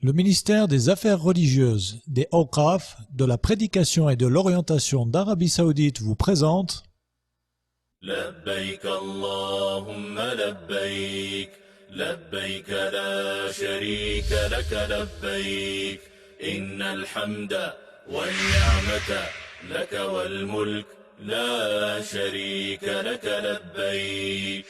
Le ministère des Affaires religieuses, des Awqaf, de la prédication et de l'orientation d'Arabie Saoudite vous présente لبيك اللهم لبيك لبيك لا شريك لك لبيك إن الحمد والنعمة لك والملك لا شريك لك لبيك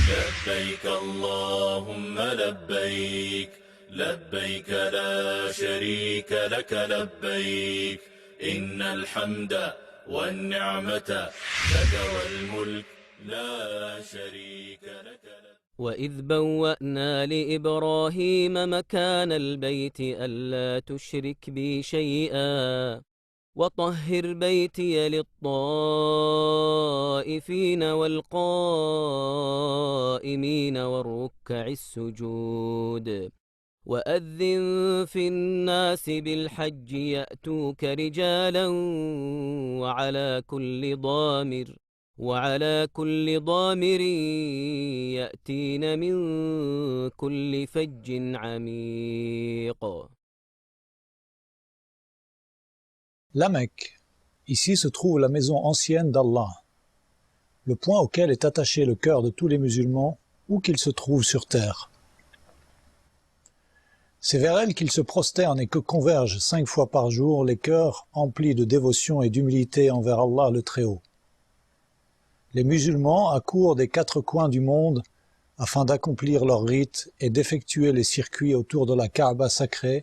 لبيك اللهم لبيك لبيك لا شريك لك لبيك إن الحمد والنعمة لك والملك لا شريك لك وإذ بوأنا لإبراهيم مكان البيت ألا تشرك بي شيئا وطهر بيتي للطائفين والقائمين والركع السجود وأذن في الناس بالحج يأتوك رجالا وعلى كل ضامر يأتين من كل فج عميق. La Mecque. Ici se trouve la maison ancienne d'Allah, le point auquel est attaché le cœur de tous les musulmans, où qu'ils se trouvent sur terre. C'est vers elle qu'ils se prosternent et que convergent 5 fois par jour les cœurs emplis de dévotion et d'humilité envers Allah le Très-Haut. Les musulmans accourent des 4 coins du monde afin d'accomplir leurs rites et d'effectuer les circuits autour de la Kaaba sacrée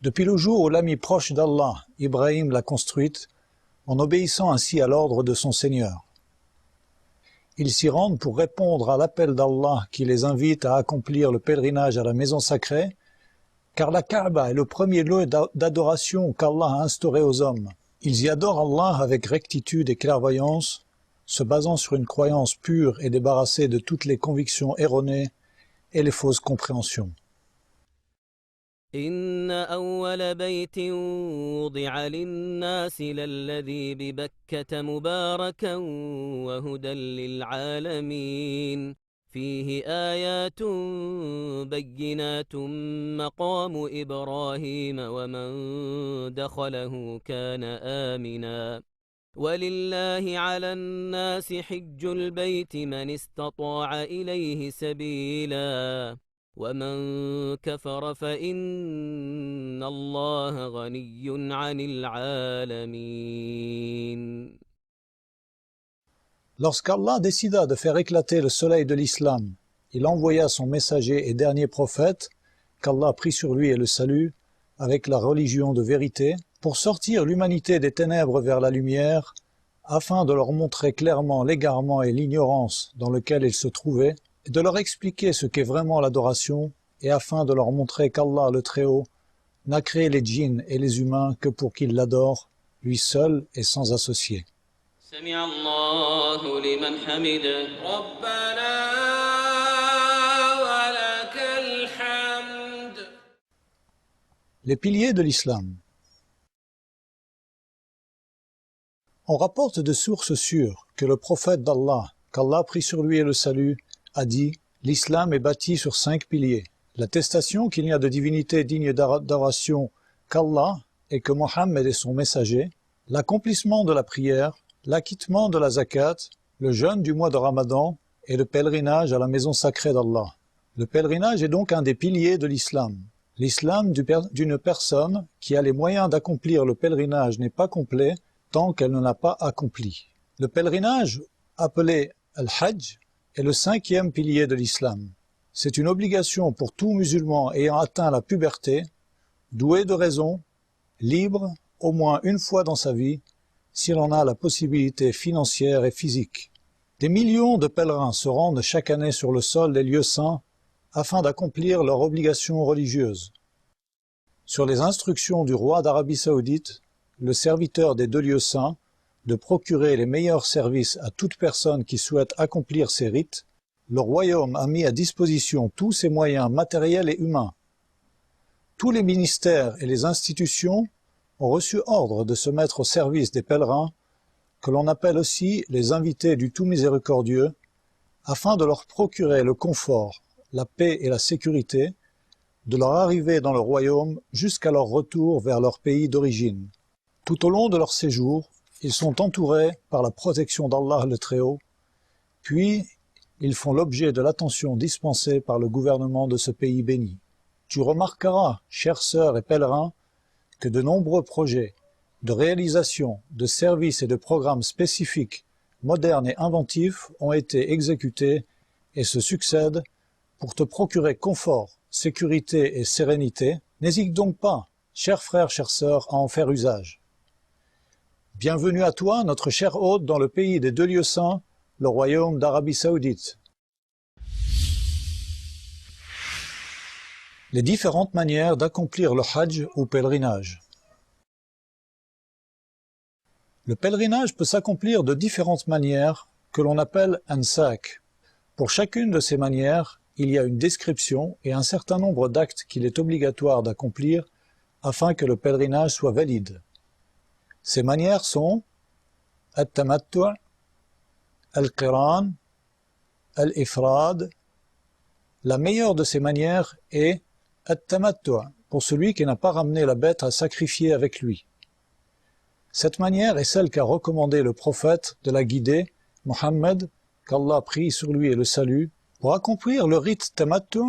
depuis le jour où l'ami proche d'Allah, Ibrahim, l'a construite, en obéissant ainsi à l'ordre de son Seigneur. Ils s'y rendent pour répondre à l'appel d'Allah qui les invite à accomplir le pèlerinage à la maison sacrée, car la Kaaba est le premier lieu d'adoration qu'Allah a instauré aux hommes. Ils y adorent Allah avec rectitude et clairvoyance, se basant sur une croyance pure et débarrassée de toutes les convictions erronées et les fausses compréhensions. إن أول بيت وضع للناس للذي ببكة مباركا وهدى للعالمين فيه آيات بينات مقام إبراهيم ومن دخله كان آمنا ولله على الناس حج البيت من استطاع إليه سبيلا ومن كفر فإن الله غني عن العالمين. Lorsqu'Allah décida de faire éclater le soleil de l'islam, il envoya son messager et dernier prophète, qu'Allah prit sur lui et le salut, avec la religion de vérité, pour sortir l'humanité des ténèbres vers la lumière, afin de leur montrer clairement l'égarement et l'ignorance dans lequel ils se trouvaient, et de leur expliquer ce qu'est vraiment l'adoration, et afin de leur montrer qu'Allah le Très-Haut n'a créé les djinns et les humains que pour qu'ils l'adorent, lui seul et sans associé. سمع الله لمن حمده ربنا ولك الحمد. Les piliers de l'islam. On rapporte de sources sûres que le prophète d'Allah, qu'Allah prit sur lui et le salut, a dit « L'islam est bâti sur 5 piliers. L'attestation qu'il n'y a de divinité digne d'adoration qu'Allah et que Mohammed est son messager, l'accomplissement de la prière, l'acquittement de la zakat, le jeûne du mois de Ramadan et le pèlerinage à la maison sacrée d'Allah. Le pèlerinage est donc un des piliers de l'islam. L'islam d'une personne qui a les moyens d'accomplir le pèlerinage n'est pas complet tant qu'elle ne l'a pas accompli. Le pèlerinage, appelé al-Hajj, est le 5e pilier de l'islam. C'est une obligation pour tout musulman ayant atteint la puberté, doué de raison, libre au moins une fois dans sa vie, s'il en a la possibilité financière et physique. Des millions de pèlerins se rendent chaque année sur le sol des lieux saints afin d'accomplir leurs obligations religieuses. Sur les instructions du roi d'Arabie Saoudite, le serviteur des 2 lieux saints, de procurer les meilleurs services à toute personne qui souhaite accomplir ces rites, le royaume a mis à disposition tous ses moyens matériels et humains. Tous les ministères et les institutions ont reçu ordre de se mettre au service des pèlerins, que l'on appelle aussi les invités du tout miséricordieux, afin de leur procurer le confort, la paix et la sécurité, de leur arrivée dans le royaume jusqu'à leur retour vers leur pays d'origine. Tout au long de leur séjour, ils sont entourés par la protection d'Allah le Très-Haut, puis ils font l'objet de l'attention dispensée par le gouvernement de ce pays béni. Tu remarqueras, chères sœurs et pèlerins, que de nombreux projets de réalisation, de services et de programmes spécifiques, modernes et inventifs ont été exécutés et se succèdent pour te procurer confort, sécurité et sérénité. N'hésite donc pas, chers frères, chères sœurs, à en faire usage. Bienvenue à toi, notre cher hôte, dans le pays des deux lieux saints, le royaume d'Arabie Saoudite. Les différentes manières d'accomplir le Hajj ou pèlerinage. Le pèlerinage peut s'accomplir de différentes manières que l'on appelle ansak. Pour chacune de ces manières, il y a une description et un certain nombre d'actes qu'il est obligatoire d'accomplir afin que le pèlerinage soit valide. Ces manières sont at-tamattu', al-qiran, al-ifrad. La meilleure de ces manières est at-tamattu', pour celui qui n'a pas ramené la bête à sacrifier avec lui. Cette manière est celle qu'a recommandé le prophète de la guider, Mohammed, qu'Allah prie sur lui et le salue. Pour accomplir le rite tamattu',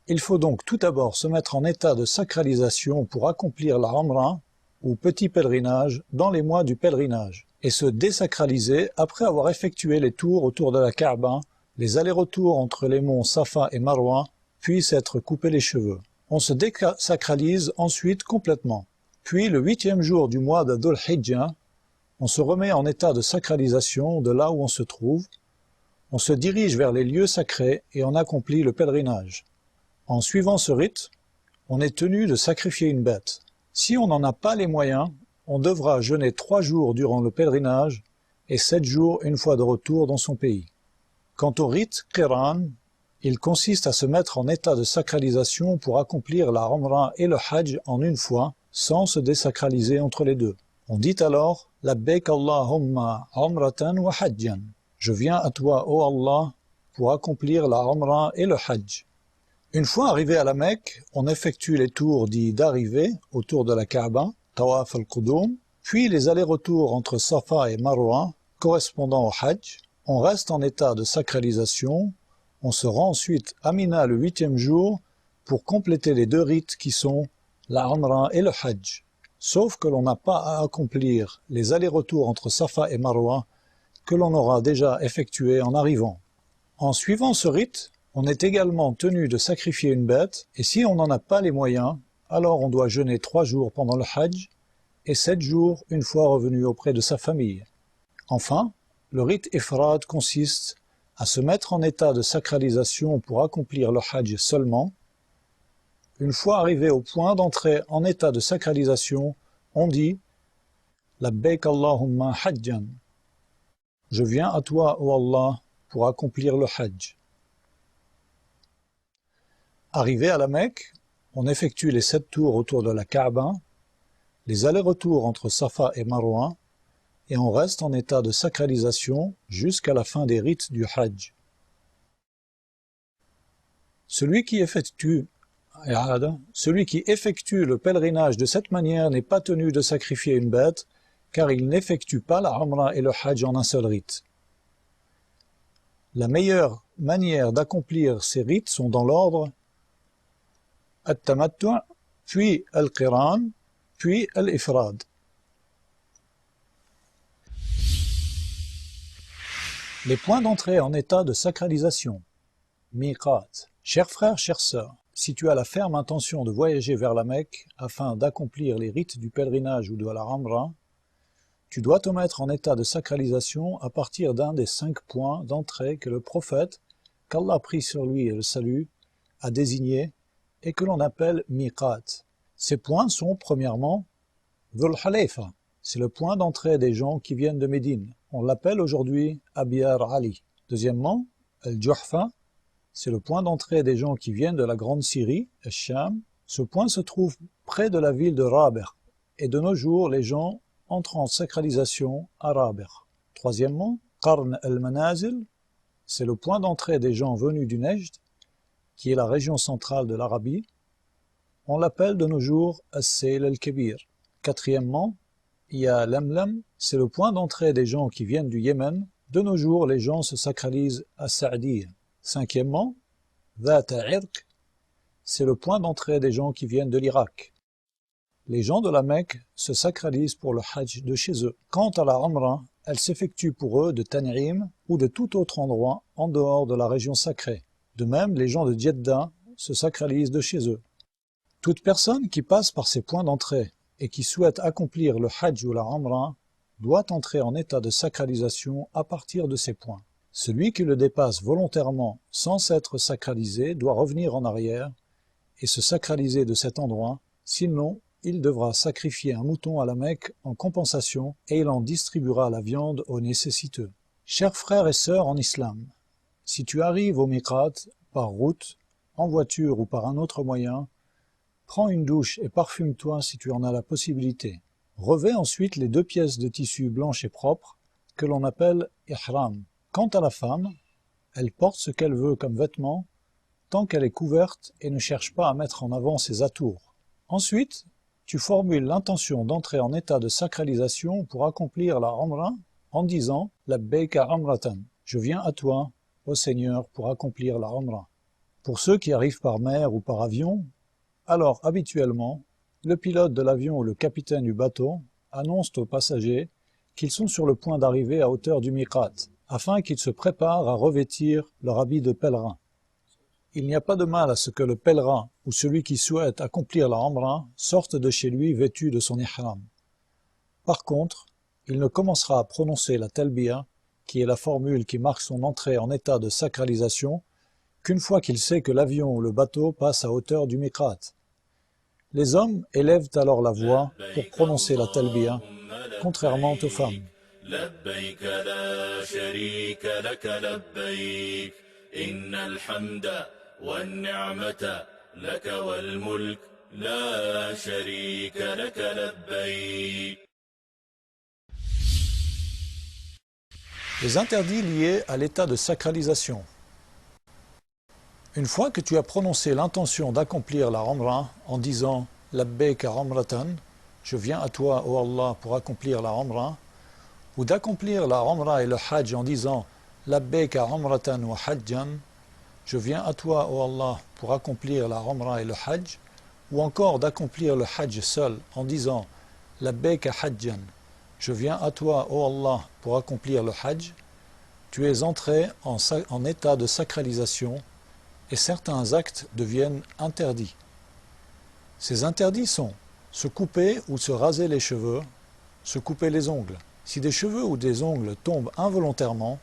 il faut donc tout d'abord se mettre en état de sacralisation pour accomplir la Umrah, ou petit pèlerinage, dans les mois du pèlerinage, et se désacraliser après avoir effectué les tours autour de la Kaaba, les allers-retours entre les monts Safa et Marwa, puis s'être coupé les cheveux. On se désacralise ensuite complètement. Puis, le 8e jour du mois de Dhul Hijjah, on se remet en état de sacralisation de là où on se trouve, on se dirige vers les lieux sacrés et on accomplit le pèlerinage. En suivant ce rite, on est tenu de sacrifier une bête. Si on n'en a pas les moyens, on devra jeûner 3 jours durant le pèlerinage et 7 jours une fois de retour dans son pays. Quant au rite Qiran, il consiste à se mettre en état de sacralisation pour accomplir la Umrah et le Hajj en une fois, sans se désacraliser entre les deux. On dit alors « Labbaik Allahumma umratan wa hajjan » « Je viens à toi, ô Allah, pour accomplir la Umrah et le Hajj ». Une fois arrivé à la Mecque, on effectue les tours dits d'arrivée autour de la Kaaba, Tawaf al-Qudum, puis les allers-retours entre Safa et Marwa, correspondant au Hajj. On reste en état de sacralisation, on se rend ensuite à Mina le 8e jour pour compléter les 2 rites qui sont la Umrah et le Hajj. Sauf que l'on n'a pas à accomplir les allers-retours entre Safa et Marwa que l'on aura déjà effectué en arrivant. En suivant ce rite, on est également tenu de sacrifier une bête, et si on n'en a pas les moyens, alors on doit jeûner 3 jours pendant le Hajj, et 7 jours une fois revenu auprès de sa famille. Enfin, le rite Ifrad consiste à se mettre en état de sacralisation pour accomplir le Hajj seulement. Une fois arrivé au point d'entrée en état de sacralisation, on dit « Labbaik Allahumma hajjan » « Je viens à toi, ô Allah, pour accomplir le Hajj ». Arrivé à la Mecque, on effectue les 7 tours autour de la Kaaba, les allers-retours entre Safa et Marwa, et on reste en état de sacralisation jusqu'à la fin des rites du Hajj. Celui qui effectue le pèlerinage de cette manière n'est pas tenu de sacrifier une bête, car il n'effectue pas la Umrah et le Hajj en un seul rite. La meilleure manière d'accomplir ces rites sont dans l'ordre At-Tamattu', puis Al-Qiran, puis Al-Ifrad. Les points d'entrée en état de sacralisation. Miqat. Chers frères, chères sœurs, si tu as la ferme intention de voyager vers la Mecque afin d'accomplir les rites du pèlerinage ou de la Umrah, tu dois te mettre en état de sacralisation à partir d'un des 5 points d'entrée que le prophète, qu'Allah prie sur lui et le salue, a désigné et que l'on appelle Miqat. Ces points sont premièrement Dhul Hulayfa, c'est le point d'entrée des gens qui viennent de Médine. On l'appelle aujourd'hui Abiyar Ali. Deuxièmement, Al-Juhfa, c'est le point d'entrée des gens qui viennent de la Grande Syrie, Al-Sham. Ce point se trouve près de la ville de Rabigh, et de nos jours, les gens entrent en sacralisation à Rabigh. Troisièmement, Qarn al-Manazil, c'est le point d'entrée des gens venus du Nejd, qui est la région centrale de l'Arabie. On l'appelle de nos jours As-Sayl al-Kabir. Quatrièmement, il y a Lamlam, c'est le point d'entrée des gens qui viennent du Yémen. De nos jours, les gens se sacralisent à Sa'diyya. Cinquièmement, Dhat Irq, c'est le point d'entrée des gens qui viennent de l'Irak. Les gens de la Mecque se sacralisent pour le Hajj de chez eux. Quant à la Umrah, elle s'effectue pour eux de Tan'im ou de tout autre endroit en dehors de la région sacrée. De même, les gens de Jeddah se sacralisent de chez eux. Toute personne qui passe par ces points d'entrée et qui souhaite accomplir le Hajj ou la Umrah doit entrer en état de sacralisation à partir de ces points. Celui qui le dépasse volontairement sans s'être sacralisé doit revenir en arrière et se sacraliser de cet endroit, sinon il devra sacrifier un mouton à la Mecque en compensation et il en distribuera la viande aux nécessiteux. Chers frères et sœurs en islam, si tu arrives au Miqat par route, en voiture ou par un autre moyen, prends une douche et parfume-toi si tu en as la possibilité. Revêt ensuite les 2 pièces de tissu blanches et propres que l'on appelle ihram. Quant à la femme, elle porte ce qu'elle veut comme vêtement tant qu'elle est couverte et ne cherche pas à mettre en avant ses atours. Ensuite, tu formules l'intention d'entrer en état de sacralisation pour accomplir la Umrah en disant « Labbayka Umratan » je viens à toi, ô Seigneur, pour accomplir la Umrah. Pour ceux qui arrivent par mer ou par avion, alors habituellement, le pilote de l'avion ou le capitaine du bateau annoncent aux passagers qu'ils sont sur le point d'arriver à hauteur du Miqat, afin qu'ils se préparent à revêtir leur habit de pèlerin. Il n'y a pas de mal à ce que le pèlerin ou celui qui souhaite accomplir la Umrah sorte de chez lui vêtu de son ihram. Par contre, il ne commencera à prononcer la talbiya, qui est la formule qui marque son entrée en état de sacralisation, qu'une fois qu'il sait que l'avion ou le bateau passe à hauteur du Miqat. Les hommes élèvent alors la voix pour prononcer la talbiya, contrairement aux femmes. لبيك لا شريك لك لبيك إن الحمد والنعمة لك والملك لا شريك لك لبيك. Les interdits liés à l'état de sacralisation. Une fois que tu as prononcé l'intention d'accomplir la Umrah en disant « Labbayka Umratan » je viens à toi, ô Allah, pour accomplir la Umrah, ou d'accomplir la Umrah et le Hajj en disant « Labbayka Umratan wa Hajjan » je viens à toi, ô Allah, pour accomplir la Umrah et le Hajj, ou encore d'accomplir le Hajj seul en disant « Labbayka Hajjan » je viens à toi, ô Allah, pour accomplir le Hajj, tu es entré en état de sacralisation et certains actes deviennent interdits. Ces interdits sont se couper ou se raser les cheveux, se couper les ongles. Si des cheveux ou des ongles tombent involontairement,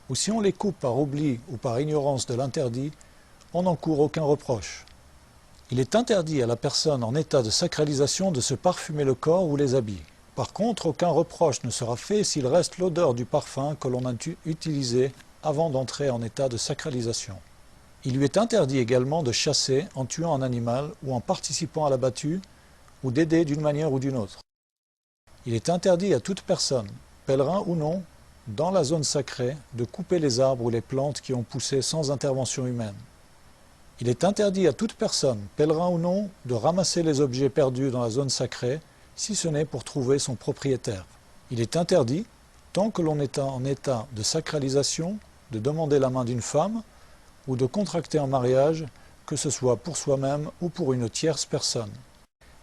ou si on les coupe par oubli ou par ignorance de l'interdit, on n'encourt aucun reproche. Il est interdit à la personne en état de sacralisation de se parfumer le corps ou les habits. Par contre, aucun reproche ne sera fait s'il reste l'odeur du parfum que l'on a utilisé avant d'entrer en état de sacralisation. Il lui est interdit également de chasser en tuant un animal ou en participant à la battue ou d'aider d'une manière ou d'une autre. Il est interdit à toute personne, pèlerin ou non, dans la zone sacrée, de couper les arbres ou les plantes qui ont poussé sans intervention humaine. Il est interdit à toute personne, pèlerin ou non, de ramasser les objets perdus dans la zone sacrée, si ce n'est pour trouver son propriétaire. Il est interdit, tant que l'on est en état de sacralisation, de demander la main d'une femme ou de contracter un mariage, que ce soit pour soi-même ou pour une tierce personne.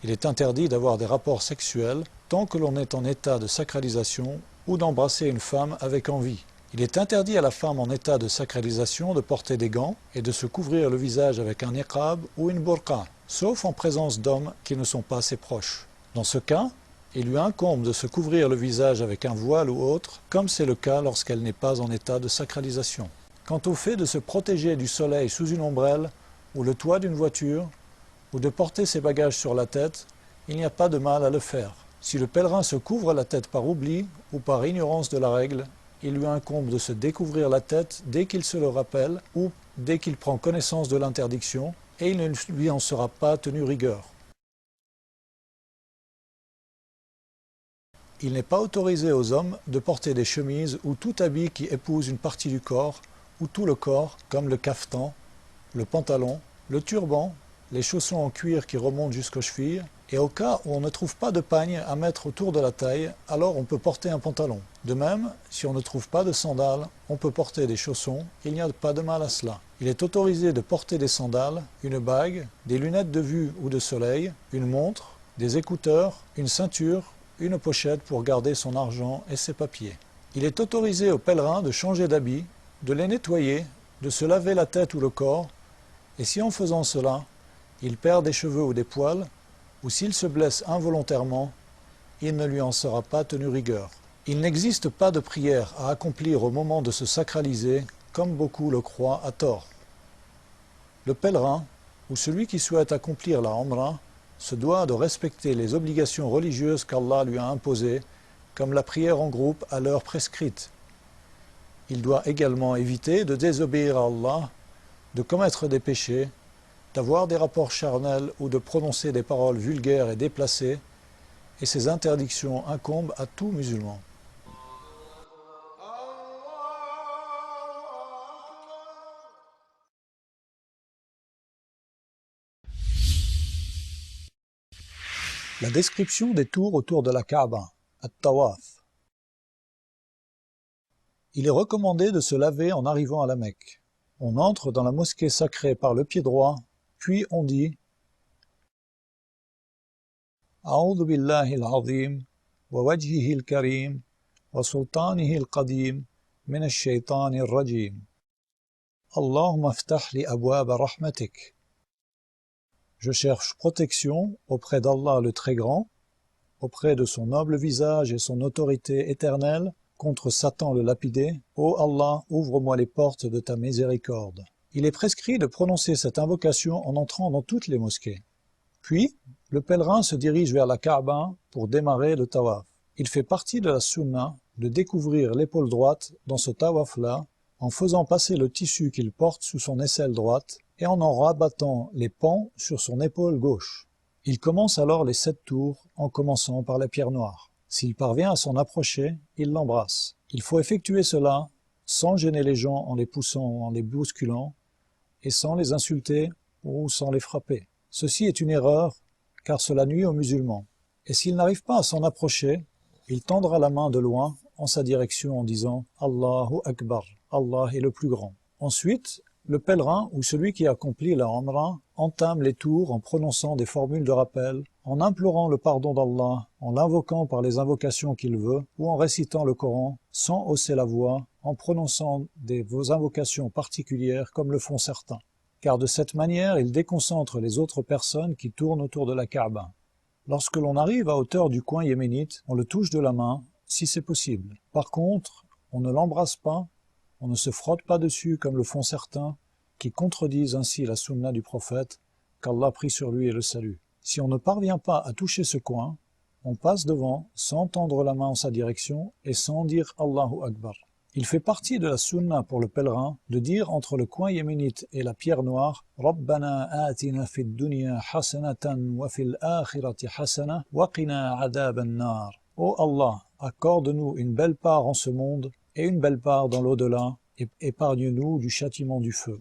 Il est interdit d'avoir des rapports sexuels tant que l'on est en état de sacralisation ou d'embrasser une femme avec envie. Il est interdit à la femme en état de sacralisation de porter des gants et de se couvrir le visage avec un niqab ou une burqa, sauf en présence d'hommes qui ne sont pas ses proches. Dans ce cas, il lui incombe de se couvrir le visage avec un voile ou autre, comme c'est le cas lorsqu'elle n'est pas en état de sacralisation. Quant au fait de se protéger du soleil sous une ombrelle ou le toit d'une voiture, ou de porter ses bagages sur la tête, il n'y a pas de mal à le faire. Si le pèlerin se couvre la tête par oubli ou par ignorance de la règle, il lui incombe de se découvrir la tête dès qu'il se le rappelle ou dès qu'il prend connaissance de l'interdiction, et il ne lui en sera pas tenu rigueur. Il n'est pas autorisé aux hommes de porter des chemises ou tout habit qui épouse une partie du corps ou tout le corps, comme le caftan, le pantalon, le turban les chaussons en cuir qui remontent jusqu'aux chevilles, et au cas où on ne trouve pas de pagne à mettre autour de la taille, alors on peut porter un pantalon. De même, si on ne trouve pas de sandales, on peut porter des chaussons, il n'y a pas de mal à cela. Il est autorisé de porter des sandales, une bague, des lunettes de vue ou de soleil, une montre, des écouteurs, une ceinture, une pochette pour garder son argent et ses papiers. Il est autorisé aux pèlerins de changer d'habit, de les nettoyer, de se laver la tête ou le corps, et si en faisant cela, il perd des cheveux ou des poils, ou s'il se blesse involontairement, il ne lui en sera pas tenu rigueur. Il n'existe pas de prière à accomplir au moment de se sacraliser, comme beaucoup le croient à tort. Le pèlerin, ou celui qui souhaite accomplir la Umrah, se doit de respecter les obligations religieuses qu'Allah lui a imposées, comme la prière en groupe à l'heure prescrite. Il doit également éviter de désobéir à Allah, de commettre des péchés, d'avoir des rapports charnels ou de prononcer des paroles vulgaires et déplacées, et ces interdictions incombent à tout musulman. La description des tours autour de la Kaaba, at-Tawaf. Il est recommandé de se laver en arrivant à la Mecque. On entre dans la mosquée sacrée par le pied droit, puis on dit A'udhu billahi al-azim, wa wajhihi al-karim, wa sultanihi al-qadim, min ash-shaytani ar-rajim. Allahumma aftah li abwaba rahmatik. Je cherche protection auprès d'Allah le Très Grand, auprès de son noble visage et son autorité éternelle, contre Satan le lapidé. Ô Allah, ouvre-moi les portes de ta miséricorde. Il est prescrit de prononcer cette invocation en entrant dans toutes les mosquées. Puis, le pèlerin se dirige vers la Kaaba pour démarrer le tawaf. Il fait partie de la sunna de découvrir l'épaule droite dans ce tawaf-là, en faisant passer le tissu qu'il porte sous son aisselle droite et en rabattant les pans sur son épaule gauche. Il commence alors les 7 tours en commençant par la pierre noire. S'il parvient à s'en approcher, il l'embrasse. Il faut effectuer cela sans gêner les gens en les poussant ou en les bousculant, et sans les insulter ou sans les frapper. Ceci est une erreur, car cela nuit aux musulmans. Et s'il n'arrive pas à s'en approcher, il tendra la main de loin en sa direction en disant « Allahu Akbar », Allah est le plus grand. Ensuite, le pèlerin ou celui qui accomplit la Umrah entame les tours en prononçant des formules de rappel, en implorant le pardon d'Allah, en l'invoquant par les invocations qu'il veut, ou en récitant le Coran sans hausser la voix, en prononçant des invocations particulières comme le font certains. Car de cette manière, il déconcentre les autres personnes qui tournent autour de la Kaaba. Lorsque l'on arrive à hauteur du coin yéménite, on le touche de la main, si c'est possible. Par contre, on ne l'embrasse pas, on ne se frotte pas dessus comme le font certains, qui contredisent ainsi la sunna du prophète, qu'Allah prie sur lui et le salue. Si on ne parvient pas à toucher ce coin, on passe devant sans tendre la main en sa direction et sans dire Allahu Akbar. Il fait partie de la sunna pour le pèlerin de dire entre le coin yéménite et la pierre noire Rabbana atina fid dunya hasanatan wa fil akhirati hasana wa qina adhaban nar. Ô Allah, accorde-nous une belle part en ce monde et une belle part dans l'au-delà, et épargne-nous du châtiment du feu.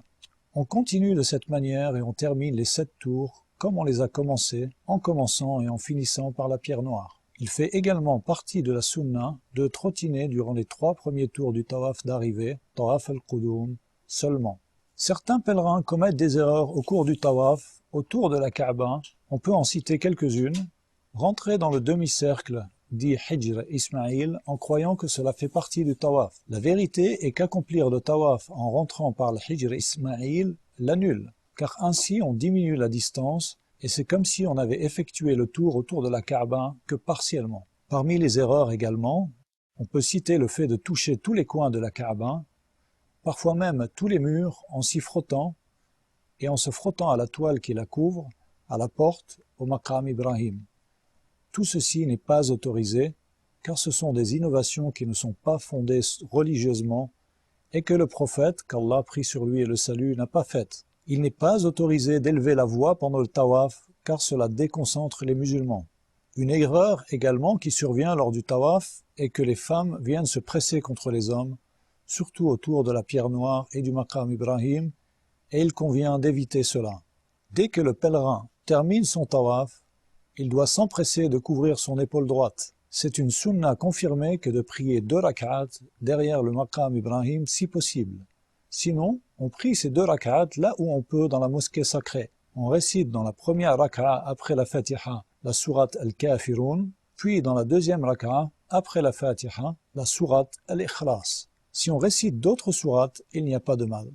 On continue de cette manière et on termine les 7 tours comme on les a commencés, en commençant et en finissant par la pierre noire. Il fait également partie de la sunna de trottiner durant les 3 premiers tours du tawaf d'arrivée, tawaf al-Qudum, seulement. Certains pèlerins commettent des erreurs au cours du tawaf, autour de la Kaaba. On peut en citer quelques-unes. Rentrer dans le demi-cercle dit Hijr Ismaïl en croyant que cela fait partie du tawaf. La vérité est qu'accomplir le tawaf en rentrant par le Hijr Ismaïl l'annule, car ainsi on diminue la distance et c'est comme si on avait effectué le tour autour de la Kaaba que partiellement. Parmi les erreurs également, on peut citer le fait de toucher tous les coins de la Kaaba, parfois même tous les murs en s'y frottant et en se frottant à la toile qui la couvre, à la porte, au Maqam Ibrahim. Tout ceci n'est pas autorisé, car ce sont des innovations qui ne sont pas fondées religieusement et que le prophète, qu'Allah prie sur lui et le salut, n'a pas faites. Il n'est pas autorisé d'élever la voix pendant le tawaf, car cela déconcentre les musulmans. Une erreur également qui survient lors du tawaf est que les femmes viennent se presser contre les hommes, surtout autour de la pierre noire et du Maqam Ibrahim, et il convient d'éviter cela. Dès que le pèlerin termine son tawaf, il doit s'empresser de couvrir son épaule droite. C'est une sunna confirmée que de prier 2 rak'at derrière le maqam Ibrahim si possible. Sinon, on prie ces 2 rak'at là où on peut dans la mosquée sacrée. On récite dans la première rak'a après la Fatiha la sourate Al-Kafirun, puis dans la deuxième rak'a après la Fatiha la sourate Al-Ikhlas. Si on récite d'autres sourates, il n'y a pas de mal.